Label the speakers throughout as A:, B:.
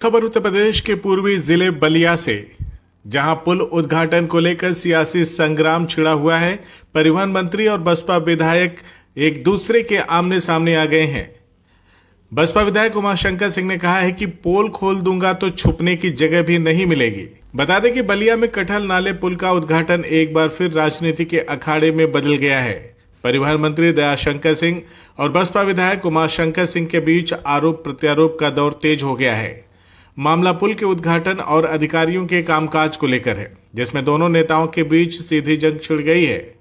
A: खबर उत्तर प्रदेश के पूर्वी जिले बलिया से, जहां पुल उद्घाटन को लेकर सियासी संग्राम छिड़ा हुआ है। परिवहन मंत्री और बसपा विधायक एक दूसरे के आमने सामने आ गए हैं। बसपा विधायक उमाशंकर सिंह ने कहा है कि पोल खोल दूंगा तो छुपने की जगह भी नहीं मिलेगी। बता दें कि बलिया में कटहल नाले पुल का उद्घाटन एक बार फिर राजनीति के अखाड़े में बदल गया है। परिवहन मंत्री दयाशंकर सिंह और बसपा विधायक उमाशंकर सिंह के बीच आरोप प्रत्यारोप का दौर तेज हो गया है। मामला पुल के उद्घाटन और अधिकारियों के कामकाज को लेकर है, जिसमें दोनों नेताओं के बीच सीधी जंग छिड़ गई है।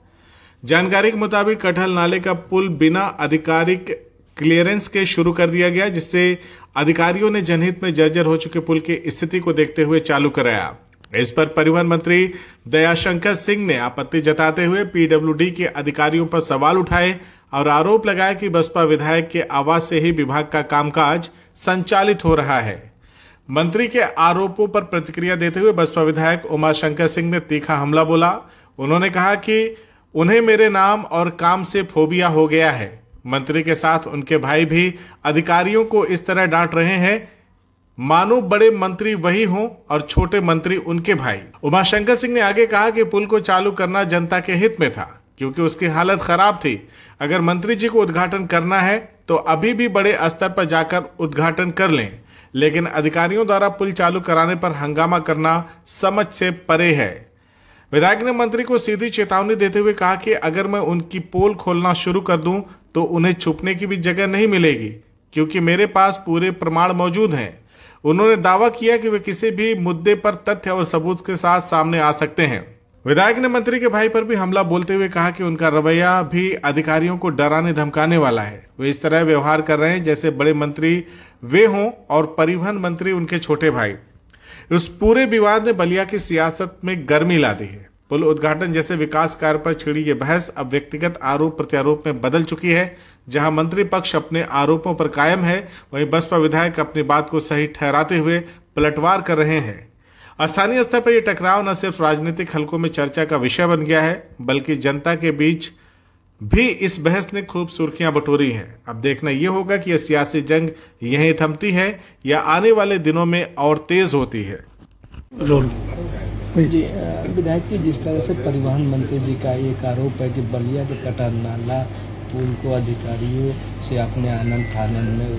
A: जानकारी के मुताबिक कटहल नाले का पुल बिना आधिकारिक क्लियरेंस के शुरू कर दिया गया, जिससे अधिकारियों ने जनहित में जर्जर हो चुके पुल की स्थिति को देखते हुए चालू कराया। इस पर परिवहन मंत्री दयाशंकर सिंह ने आपत्ति जताते हुए पीडब्ल्यूडी के अधिकारियों पर सवाल उठाए और आरोप लगाया कि बसपा विधायक के आवाज से ही विभाग का कामकाज संचालित हो रहा है। मंत्री के आरोपों पर प्रतिक्रिया देते हुए बसपा विधायक उमाशंकर सिंह ने तीखा हमला बोला। उन्होंने कहा कि उन्हें मेरे नाम और काम से फोबिया हो गया है। मंत्री के साथ उनके भाई भी अधिकारियों को इस तरह डांट रहे हैं मानो बड़े मंत्री वही हों और छोटे मंत्री उनके भाई। उमाशंकर सिंह ने आगे कहा कि पुल को चालू करना जनता के हित में था, क्योंकि उसकी हालत खराब थी। अगर मंत्री जी को उद्घाटन करना है तो अभी भी बड़े स्तर पर जाकर उद्घाटन कर लें, लेकिन अधिकारियों द्वारा पुल चालू कराने पर हंगामा करना समझ से परे है। विधायक ने मंत्री को सीधी चेतावनी देते हुए कहा कि अगर मैं उनकी पोल खोलना शुरू कर दूं तो उन्हें छुपने की भी जगह नहीं मिलेगी, क्योंकि मेरे पास पूरे प्रमाण मौजूद हैं। उन्होंने दावा किया कि वे किसी भी मुद्दे पर तथ्य और सबूत के साथ सामने आ सकते हैं। विधायक ने मंत्री के भाई पर भी हमला बोलते हुए कहा कि उनका रवैया भी अधिकारियों को डराने धमकाने वाला है। वे इस तरह व्यवहार कर रहे हैं जैसे बड़े मंत्री वे हों और परिवहन मंत्री उनके छोटे भाई। उस पूरे विवाद ने बलिया की सियासत में गर्मी ला दी है। पुल उद्घाटन जैसे विकास कार्य पर छिड़ी ये बहस अब व्यक्तिगत आरोप प्रत्यारोप में बदल चुकी है। जहां मंत्री पक्ष अपने आरोपों पर कायम है, वहीं बसपा विधायक अपनी बात को सही ठहराते हुए पलटवार कर रहे हैं। स्थानीय स्तर पर यह टकराव न सिर्फ राजनीतिक हलकों में चर्चा का विषय बन गया है, बल्कि जनता के बीच भी इस बहस ने खूब सुर्खियां बटोरी हैं। अब देखना यह होगा कि यह सियासी जंग यहीं थमती है या आने वाले दिनों में और तेज होती है।
B: जी विधायक जी, जिस तरह से परिवहन मंत्री जी का एक आरोप है कि बलिया के कटहल नाला पुल को अधिकारियों से अपने आनंद फानंद में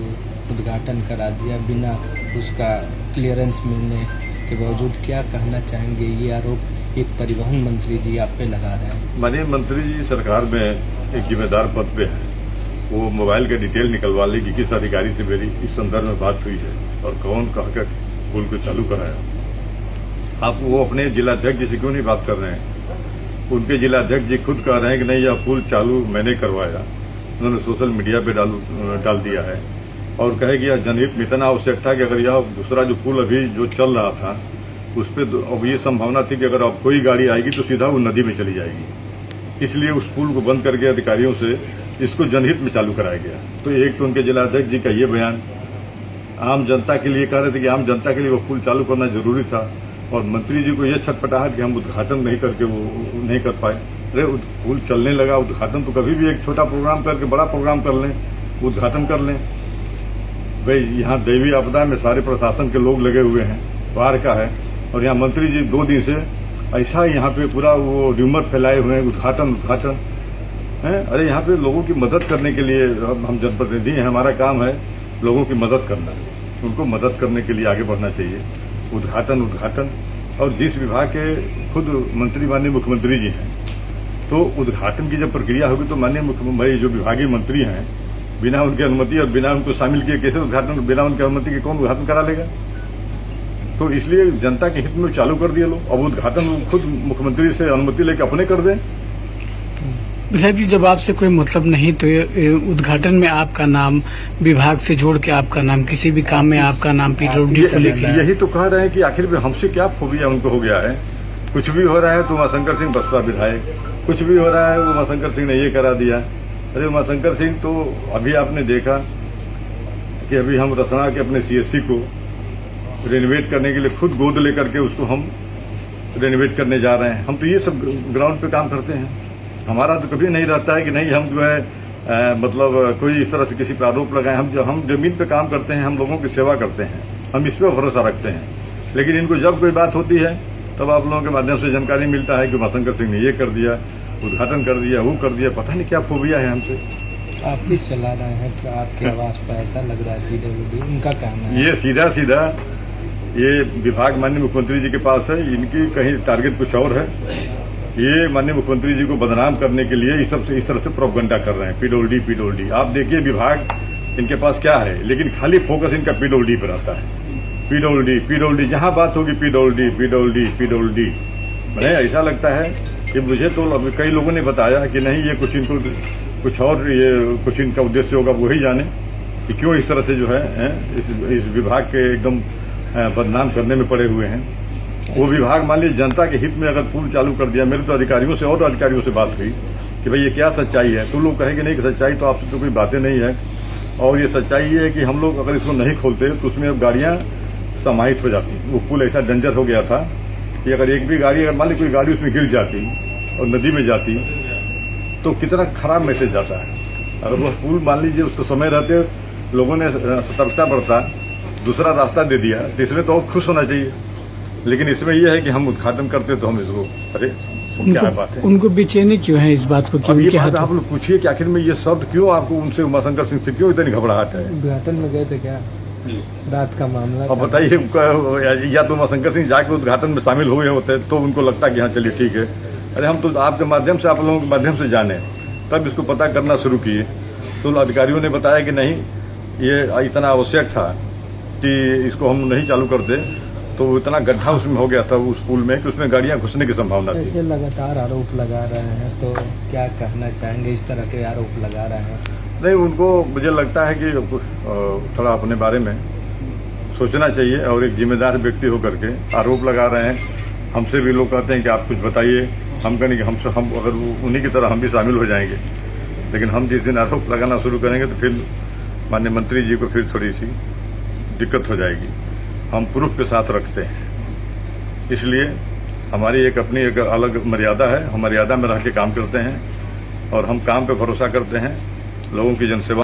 B: उद्घाटन करा दिया बिना उसका क्लियरेंस मिलने के बावजूद, क्या कहना चाहेंगे? ये आरोप एक परिवहन मंत्री जी आप पे लगा रहे हैं।
C: माननीय मंत्री जी सरकार में एक जिम्मेदार पद पे है, वो मोबाइल का डिटेल निकलवा ले कि किस अधिकारी से मेरी इस संदर्भ में बात हुई है और कौन कहकर पुल को चालू कराया। आप वो अपने जिलाध्यक्ष जी से क्यों नहीं बात कर रहे हैं? उनके जिलाध्यक्ष जी खुद कह रहे हैं कि नहीं, यह पुल चालू मैंने करवाया। उन्होंने सोशल मीडिया पे डाल दिया है और कहे कि यह जनहित में इतना आवश्यक था कि अगर यह दूसरा जो पुल अभी जो चल रहा था उस पर अब ये संभावना थी कि अगर अब कोई गाड़ी आएगी तो सीधा वो नदी में चली जाएगी, इसलिए उस पुल को बंद करके अधिकारियों से इसको जनहित में चालू कराया गया। तो एक तो उनके जिलाध्यक्ष जी का ये बयान आम जनता के लिए कह रहे थे कि आम जनता के लिए वो पुल चालू करना जरूरी था, और मंत्री जी को यह छटपटाहट कि हम उद्घाटन नहीं करके वो नहीं कर पाए। अरे पुल चलने लगा, उद्घाटन तो कभी भी एक छोटा प्रोग्राम करके बड़ा प्रोग्राम कर लें, उद्घाटन कर लें। भाई यहाँ दैवीय आपदा में सारे प्रशासन के लोग लगे हुए हैं, बाहर का है, और यहाँ मंत्री जी 2 दिन से ऐसा यहाँ पे पूरा वो र्यूमर फैलाए हुए हैं, उद्घाटन है। अरे यहाँ पे लोगों की मदद करने के लिए हम जनप्रतिनिधि हैं, हमारा काम है लोगों की मदद करना, उनको मदद करने के लिए आगे बढ़ना चाहिए। उद्घाटन और जिस विभाग के खुद मंत्री माननीय मुख्यमंत्री जी हैं, तो उद्घाटन की जब प्रक्रिया होगी तो माननीय मुख्यमंत्री जो विभागीय मंत्री हैं, बिना उनकी अनुमति और बिना उनको शामिल किए कैसे उद्घाटन, बिना उनकी अनुमति के कौन उद्घाटन करा लेगा? तो इसलिए जनता के हित में चालू कर दिया लोग। अब उद्घाटन खुद मुख्यमंत्री से अनुमति लेकर अपने कर दें।
D: विधायक जी, जब आपसे कोई मतलब नहीं तो उद्घाटन में आपका नाम, विभाग से जोड़ के आपका नाम, किसी भी काम में आपका नाम पीडब्ल्यूडी से लेकर,
C: यही तो कह रहे हैं कि आखिर में हमसे क्या फोबिया उनको हो गया है। कुछ भी हो रहा है तो उमाशंकर सिंह बसपा विधायक, कुछ भी हो रहा है उमाशंकर सिंह ने ये करा दिया। अरे उमाशंकर सिंह तो अभी आपने देखा कि अभी हम रसना के अपने सीएससी को रेनोवेट करने के लिए खुद गोद लेकर के उसको हम रेनोवेट करने जा रहे हैं। हम तो ये सब ग्राउंड पे काम करते हैं। हमारा तो कभी नहीं रहता है कि नहीं हम जो है मतलब कोई इस तरह से किसी पर आरोप लगाए। हम जमीन पे काम करते हैं, हम लोगों की सेवा करते हैं। हम इस पर भरोसा रखते हैं। लेकिन इनको जब कोई बात होती है तब आप लोगों के माध्यम से जानकारी मिलता है कि उमाशंकर सिंह ने ये कर दिया, उद्घाटन कर दिया, वो कर दिया, पता नहीं क्या फोबिया है हमसे।
B: आप किस चला रहे हैं तो आपकी आवाज पर ऐसा लग रहा है PWD उनका कहना है।
C: ये सीधा सीधा ये विभाग माननीय मुख्यमंत्री जी के पास है, इनकी कहीं टारगेट कुछ और है। ये माननीय मुख्यमंत्री जी को बदनाम करने के लिए इस तरह से प्रोपगंडा कर रहे हैं। PWD आप देखिए विभाग इनके पास क्या है, लेकिन खाली फोकस इनका PWD पर आता है। PWD जहां बात होगी PWD। मैंने ऐसा लगता है कि मुझे तो कई लोगों ने बताया कि नहीं ये कुछ इनको कुछ और ये कुछ इनका उद्देश्य होगा, वही जाने कि क्यों इस तरह से जो है इस विभाग के एकदम बदनाम करने में पड़े हुए हैं। वो विभाग मान लीजिए जनता के हित में अगर पुल चालू कर दिया, मेरे तो अधिकारियों से और अधिकारियों से बात हुई कि भाई ये क्या सच्चाई है, तो लोग कहेंगे नहीं कि सच्चाई तो आपसे तो कोई बातें नहीं है, और ये सच्चाई ये है कि हम लोग अगर इसको नहीं खोलते तो उसमें अब गाड़ियां समाहित हो जाती। वो पुल ऐसा डेंजर हो गया था कि अगर एक भी गाड़ी, अगर मान ली कोई गाड़ी उसमें गिर जाती और नदी में जाती तो कितना खराब मैसेज जाता है। अगर वो पुल मान लीजिए उसको समय रहते लोगों ने सतर्कता बरता, दूसरा रास्ता दे दिया, तो इसमें तो और खुश होना चाहिए। लेकिन इसमें यह है कि हम उद्घाटन करते तो हम इसको अरे क्या बात है।
D: उनको बेचैनी क्यों है इस बात को कि
C: अब ये
D: उनके
C: बात
D: हाथ
C: आप लोग पूछिए कि आखिर में ये शब्द क्यों आपको उनसे उमाशंकर सिंह से क्यों इतनी घबराहट है।
B: उद्घाटन में गए थे क्या, रात का मामला
C: अब
B: था।
C: बताइए, या तो उमाशंकर सिंह जाके उद्घाटन में शामिल हुए होते तो उनको लगता कि हाँ चलिए ठीक है। अरे हम तो आपके माध्यम से, आप लोगों के माध्यम से जाने, तब इसको पता करना शुरू किए तो अधिकारियों ने बताया कि नहीं ये इतना आवश्यक था कि इसको हम नहीं चालू करते, तो इतना गड्ढा उसमें हो गया था उस पुल में कि उसमें गाड़ियां घुसने की संभावना थी।
B: ऐसे लगातार आरोप लगा रहे हैं, तो क्या कहना चाहेंगे, इस तरह के आरोप लगा रहे हैं।
C: नहीं, उनको मुझे लगता है कि थोड़ा अपने बारे में सोचना चाहिए, और एक जिम्मेदार व्यक्ति होकर के आरोप लगा रहे हैं। हमसे भी लोग कहते हैं कि आप कुछ बताइए, हम कहेंगे कि हम अगर उन्हीं की तरह हम भी शामिल हो जाएंगे। लेकिन हम जिस दिन आरोप लगाना शुरू करेंगे तो फिर माननीय मंत्री जी को फिर थोड़ी सी दिक्कत हो जाएगी। हम प्रूफ के साथ रखते हैं, इसलिए हमारी एक अपनी एक अलग मर्यादा है। हम मर्यादा में रह के काम करते हैं और हम काम पे भरोसा करते हैं, लोगों की जनसेवा